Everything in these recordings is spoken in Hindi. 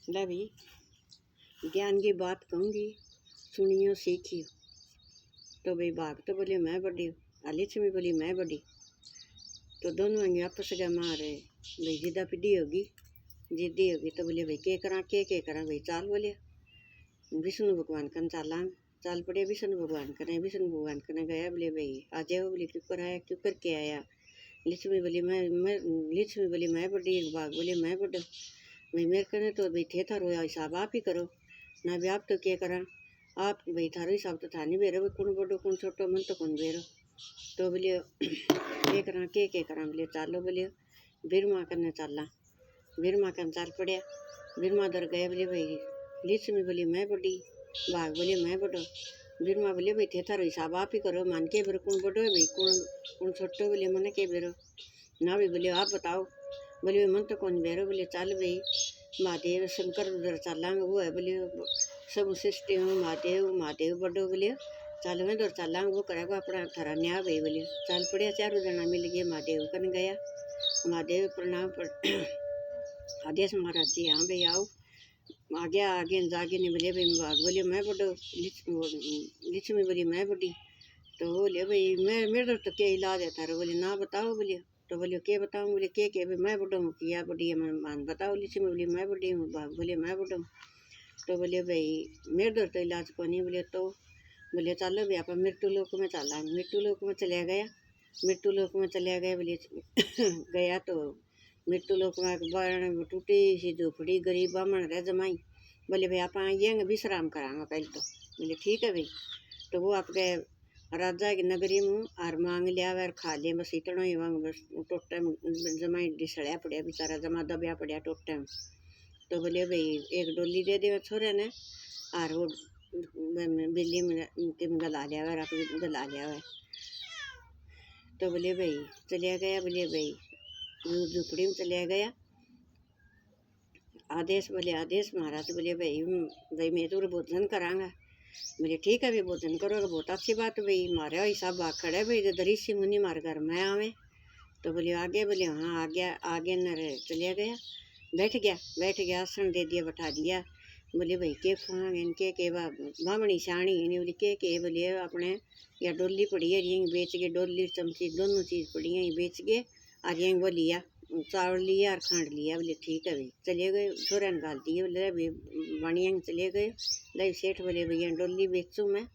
ला भी ज्ञान की बात कहूँगी, सुनियो सीखियो। तो भाई भाग तो बोले मैं बड़ी हूँ, लक्ष्मी बोली मैं बड़ी। तो दोनों आएंगे आपस में मारे भाई जिदा पिडी होगी, जिद्दी होगी। तो बोले भाई के करा भाई चाल बोले विष्णु भगवान कन चाला। चाल पड़े विष्णु भगवान कने गया। बोले भाई आ जाओ। बोले क्यों कर आया, क्यों करके आया। लक्ष्मी बोली मैं बड़ी। भाग बोले मैं बड़ा भाई मेरे कने तो भाई थे थारो हिसाब आप ही करो ना भी आप तो क्या करा आप भाई थारो हिसाब तो था नहीं बेरो कौन बड़ो कौन छोटो मन तो कौन बेरो। तो बोले के करा। बोले चालो बोले बिरमा कने चाला। बिरमा कन चाल पड़िया। बिरमा दर गया। बोले भाई लक्ष्मी बोली मैं बड़ी, भाग बोले मैं बड़ो। बिरमा बोले भाई थे थारो हिसाब आप ही करो मान के बेरो कौन बड़ो है भाई कौन छोटो। बोले मन के बेरो ना भी। बोले आप बताओ। बोले मन तो कौन बेरो। बोले चल भाई महादेव शंकर उधर चलांगे वो है। बोले सब सृष्टि में महादेव बड़ो। बोले चल मैं उधर चलांगे वो करेगा अपना थारा न्याय भाई। बोले चल पड़िया चारों जना मिल गए महादेव कन गया। महादेव प्रणाम आदेश महाराज जी हाँ भाई आओ। आगे जागे नहीं। बोले भाई भाग बोले मैं बड़ो। लक्ष्मी बोली मैं बड़ी। तो बोले भाई मैं मेरे तो क्या इलाज है थारा। बोले ना बताओ। बोले तो बोले के बताऊँ। बोले के मैं बड़ा हूँ किया बड़ी है मान बताओ। लक्ष्मी बोली मैं बड़ी हूँ। भाग बोले मैं बड़ा हूँ। तो बोले भाई मेरे दर तो इलाज को नहीं। बोले तो बोले चलो भाई आप मृत्यु लोक में चला। मृत्यु लोक में चले गया। मृत्यु लोक में चले गए। बोले गया तो मृत्यु लोक में टूटी सी झोपड़ी गरीब बामण रह जमाई। बोले भाई आप आएंगे विश्राम करांगा पहले तो। बोले ठीक है भाई। तो वो आप गए राजा की नगरी में और मांग लिया और खा लिया बस इतना ही। वहाँ बस टोटे जमाई डिसड़िया पड़िया बेचारा जमा दबिया पड़िया टोटे में। तो बोले भाई एक डोली दे दे छोरे ने और वो बिल्ली में गला लिया और आप गला लिया है। तो बोले भाई चलिया गया। बोले भाई झुपड़ी में चलिया गया। आदेश बोले आदेश महाराज। बोले भाई मैं तो भोजन करांगा। बोले ठीक है भाई भोजन करोगे बहुत अच्छी बात। भाई मारे हिसाब भाग खड़े भाई जो ऋषि मुनि मारे घर में आवे। तो बोले आगे। बोले हाँ आगे न चलिया गया। बैठ गया आसन दे दिया बैठा दिया। बोले भाई के खुआंगे के बामणी शाणी इन्हें। बोले के बोले अपने या डोली पड़ी है यहीं बेच के डोली चमची दोनों चीज़ पड़ी हैं बेच के और यहीं वो लिया चावल लिया और खांड लिया। बोले ठीक है भाई चले गए छोरा ने गाल दिए। बोले भाई बढ़िया चले गए। लई सेठ बोले भैया डोली बेचूँ मैं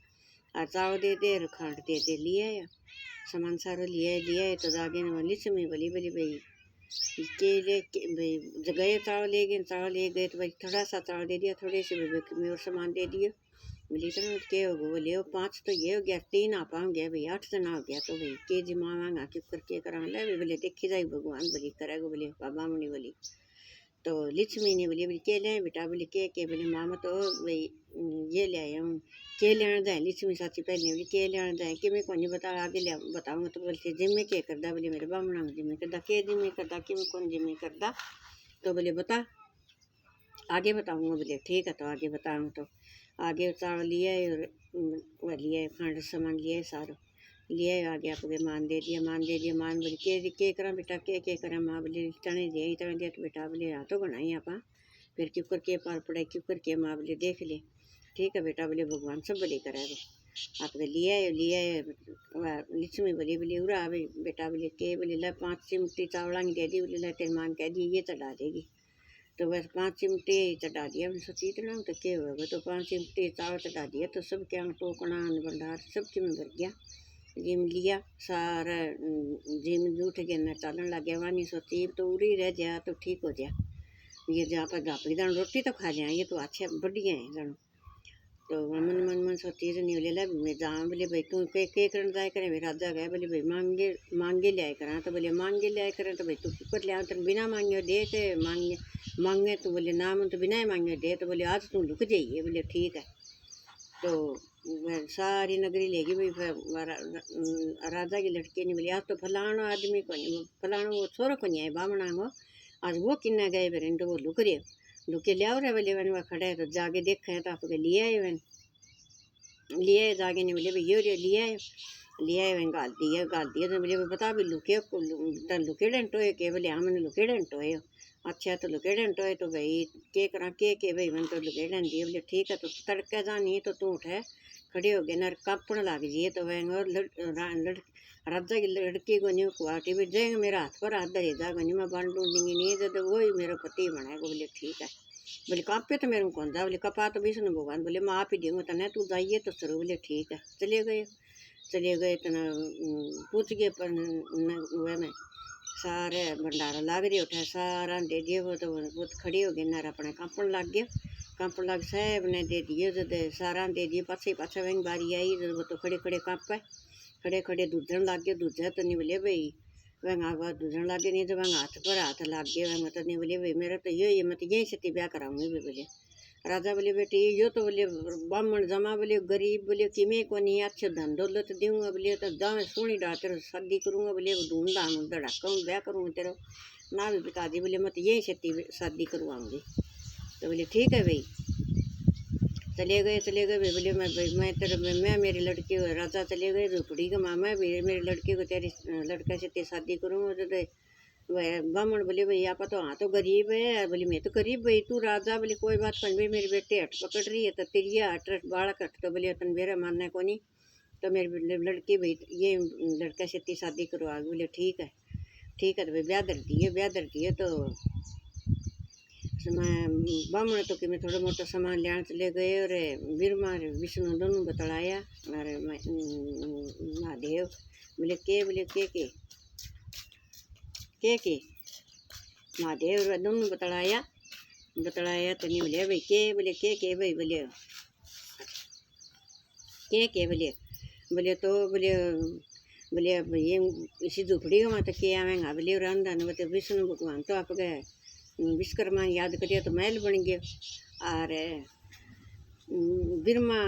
और चावल दे दे और खांड दे दे लिया या सामान सारा लिया। तो जागे न लक्ष्मी बोली भाई भाई गए चावल ले गए तो भाई थोड़ा सा चावल दे दिया थोड़े से में और सामान दे दिया। बोले इतना क्या हो गया। बोले वो 5 तो ये हो गया 3 आप हो गया भाई 8 जना हो गया। तो भाई के जी मांगा क्यों करके करा ले। बोले देखी जाए भगवान बोली करेगा। बोले बाबा मणि बोली। तो लक्ष्मी ने बोली के ले बेटा। बोले के बोले मामा तो भाई ये ले आया हूँ के लेना जाए। लक्ष्मी साथी पहले बोली के लेना जाए कि मैं कौन बता आगे ले बताऊँगा। तो बोलते जिम्मे क्या करदा। बोले मेरे बामणा जिम्मे करदा के जिम्मे करदा कि मैं कौन जिम्मे करदा। तो बोले बता आगे बताऊँगा। बोले ठीक है तो आगे बताऊँ। तो आगे चावल लिया और वह लिया खांड सामान लिया सारो लिया आगे आपके मान दे दिया मान बोली के करा बेटा के करा। माँ बोले इतना दिया तो बेटा बोले हाँ तो बनाई आप फिर क्यों करके पार पड़ाई क्यों करके। माँ बोले देख ले ठीक है बेटा। बोले भगवान सब बोले कराएगा आपके लिया लक्ष्मी बोली उरा भाई बेटा। बोले के बोले ला 5 चिमटी चावलांगी दे दी। बोले ला तेरे मान कह दी ये चढ़ा देगी। तो बस 5 चिमटे चढ़ा दिया। मैंने सोची इतना तो क्या होगा। तो 5 चिमटे चावल चढ़ा दिया। तो सब क्या टोकना भंडार सब जिम भर गया। जिम लिया सारा जिम उठ गया न चलन लग गया। वहाँ सोची तो उड़ी रह जा तो ठीक हो जा ये जहाँ पर गापी दान रोटी तो खा जाए ये तो अच्छे बढ़िया है जानो। तो मन सोची नहीं बोले ला मैं जाऊँ। बोले भाई तू के करन जाए करें। भाई राजा गए। बोले भाई मांगे लिया करा। तो बोले मांगे लिया करें। तो भाई तू कुकर लिया तो बिना मांगे दे के मांगे। तो बोले ना मन तो बिना ही मांगे दे। तो बोले आज तू लुक जाइए। बोले ठीक है। तो सारी नगरी लेगी भाई राजा की लड़की ने। बोली आज तो फलाना आदमी को नहीं फलाना वो छोरा को नहीं आए बामणा को आज वो किन्ना गए फिर तो वो लुके लिया रहे। बोले वन वह खड़े है तो जाके देखे हैं तो आपके लिए आए वन लिए जागे नहीं। बोले भाई ये लिया है वन गाल दिया। तो बोले बता भी लुके डेंटो है के। बोले हाँ मैंने लुके डेंटो है अच्छा तो लुकेड़न तो भाई के करा के भाई मन तो लुकेड़न दिए। बोले ठीक है तो तड़के जानी तो तू उठे खड़े हो गए ना कापण लग जिए तो वह और राजा की लड़की को न्यू कुआटी भी जाएंगे मेरा हाथ पर हाथ धरे जा गनी मैं बन ढूंढेंगी नहीं तो वही मेरा पति बनाएगा। बोले ठीक है। बोले कापे तो मेरे को कौन जा। बोले कपा तो विष्णु भगवान। बोले मैं आप ही दूंगा तने तू जाइए तो सर। बोले ठीक है। चले गए तना पूछ गए पर वह में सारे भंडारा लाग रही उठा सारा दे दिए। वो तो खड़ी हो गई नारा अपने कांपण लग गया। कांपण लग साहब ने दे दिए जब सारा दे दिए पाछे पाछा वही बारी आई जब वो तो खड़े खड़े कांपे खड़े खड़े दूधन लग गए। दूधा तो नहीं बोले भाई वह आवाज दूधन लग गए नहीं तो वह हाथ पर हाथ लग गए। वह मतलब नहीं बोले भाई मेरा तो ये मैं तो यही छती ब्याह कराऊंगी भी। बोले राजा बोले बेटी यो तो बोले ब्राह्मण जमा बोले गरीब बोले कि मैं को नहीं अच्छे धन दौलत दूंगा। बोले तो जाए सोनी डाल तेरे शादी करूँगा। बोले धूमधाम धड़ाका ब्याह करूँगा तेरा ना भी बता दी। बोले मैं तो यही छती शादी करवाऊँगी। तो बोले ठीक है भाई। चले गए भाई। बोले मैं तेरे मैं मेरी लड़की राजा चले गए झोपड़ी का मामा मेरी लड़की को तेरी लड़का से तेरी शादी करूँगा। तो वह ब्राह्मण बोले भाई आप तो हाँ तो गरीब है। बोले मैं तो गरीब भाई तू राजा। बोले कोई बात नहीं भाई मेरी बेटी हट पकड़ रही है तो तेरी हट बालक हट। तो बोले तन मेरा मानना को नहीं तो मेरी लड़की भाई ये लड़का से तेरी शादी करवा। बोले ठीक है तो भाई ब्याह धर दिए तो ब्राह्मण तो कि मैं थोड़ा मोटा सामान लेने चले गए। और बिरमा विष्णु दोनों बतलाया और महादेव। बोले के महादेव दोनों बतलाया तो नहीं बोले भाई के भाई। बोले तो बोले ये इसी झुपड़ी का माता के आवेंगा। बोले रामधान बोले विष्णु भगवान तो आप गए विश्वकर्मा याद करिए तो महल बन गया। और बिरमा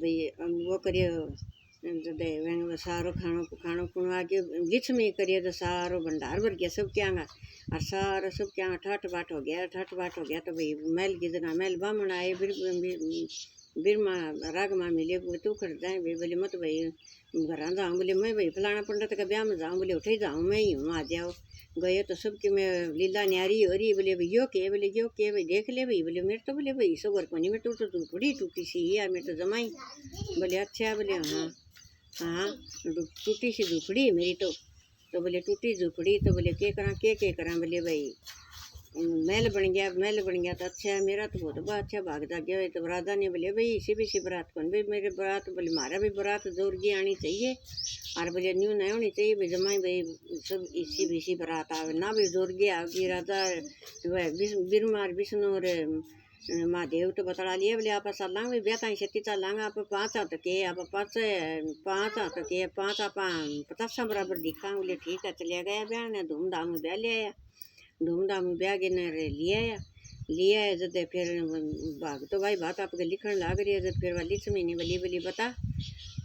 भाई वो करिए तो सारो खानो खुणो आ गया। लिच्छमी करिए तो सारो भंडार भर गया सब क्या और सारा सब क्या ठठ बाट हो गया तो भाई महल की जगह महल बामण आए। बिरमा रागमा मिले तू खड़ जाए भाई। बोले मत भाई घर जाऊँ। बोले मैं भाई फलाना पंडित का ब्याह में जाऊँ। बोले उठे जाऊँ मैं ही हूँ आ जाओ। गए तो सबकी मैं लीला न्यारी हो रही। बोले भाई यो के भाई देख ले भाई। बोले मेरे तो बोले भाई सबर को नहीं मैं तो बड़ी टूटी सी यार मैं तो जमाई। बोले अच्छा। बोले हाँ टूटी सी झुपड़ी है मेरी तो बोले टूटी झुपड़ी तो बोले के करा। बोले भाई महल बन गया तो अच्छा है मेरा तो बहुत अच्छा भाग जा गया। तो राजा ने बोले भाई इसी भी सी बारात कौन भाई मेरे बारात। बोले मारा भी बारात जोरगी आनी चाहिए और बोले न्यू नहीं होनी चाहिए भाई जमाई भाई सब इसी भी सी बारात आवे ना भी जोरगी आगे। राजा वह बिरमा विष्णु और महादेव तो बतला लिए। बोले आप चलांगे भाई ब्याह ताई छती चलांगे आप 5 हाथ के आप 5 हाथ के 5 आप 50 बराबर दिखा। बोले ठीक है। चलिया गया ब्याह ने धूमधाम ब्याह ले आया। धूमधाम ब्याह के ने लिया है जब फिर भाग तो भाई बात आपके लिखण लाग रही है। जब फिर वाली लिच्छमी नहीं बोली बता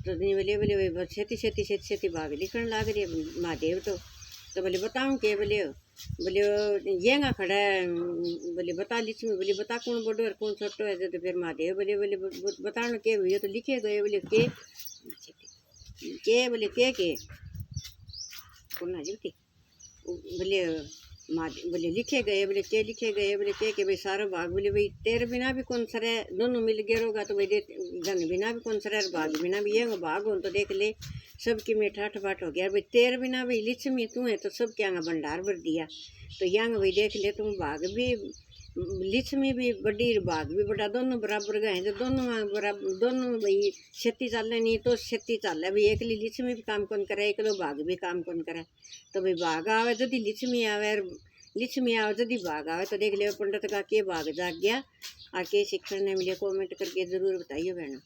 तो नहीं बोले छेती भाग लिखण लाग रही है महादेव तो बोले बताऊँ के। बोले येंगा खड़ा है। बोले बता लिच्छमी। बोले बता कौन बड़ो और कौन छोटो है। तो फिर महादेव बोले बताना के ये तो लिखे गए। बोले बोले के बोलना जीती। बोले लिखे गए। बोले के भाई सारा भाग। बोले भाई तेरे बिना भी कौन सर है दोनों मिल गए होगा तो भाई धन बिना भी कौन सर है भाग बिना भी ये भाग हो तो देख ले सबकी में ठाठ बाट हो गया। भाई तेरे बिना भाई लिच्छमी तू है तो सब क्या भंडार भर दिया। तो यांग भाई देख ले तुम भाग भी लिच्छमी भी बड़ी भाग भी बड़ा दोनों बराबर गए तो दोनों भाई छेती चाले नहीं तो छेती चाले भाई एक लिच्छमी भी काम कौन करे एक भाग भी काम कौन करे। तो भाई भाग आवे यदि लिच्छमी आवे यदि भाग आवे तो देख ले पंडित का के भाग जाग गया और के शिक्षण ने मिले कमेंट करके जरूर बताइए बहनों।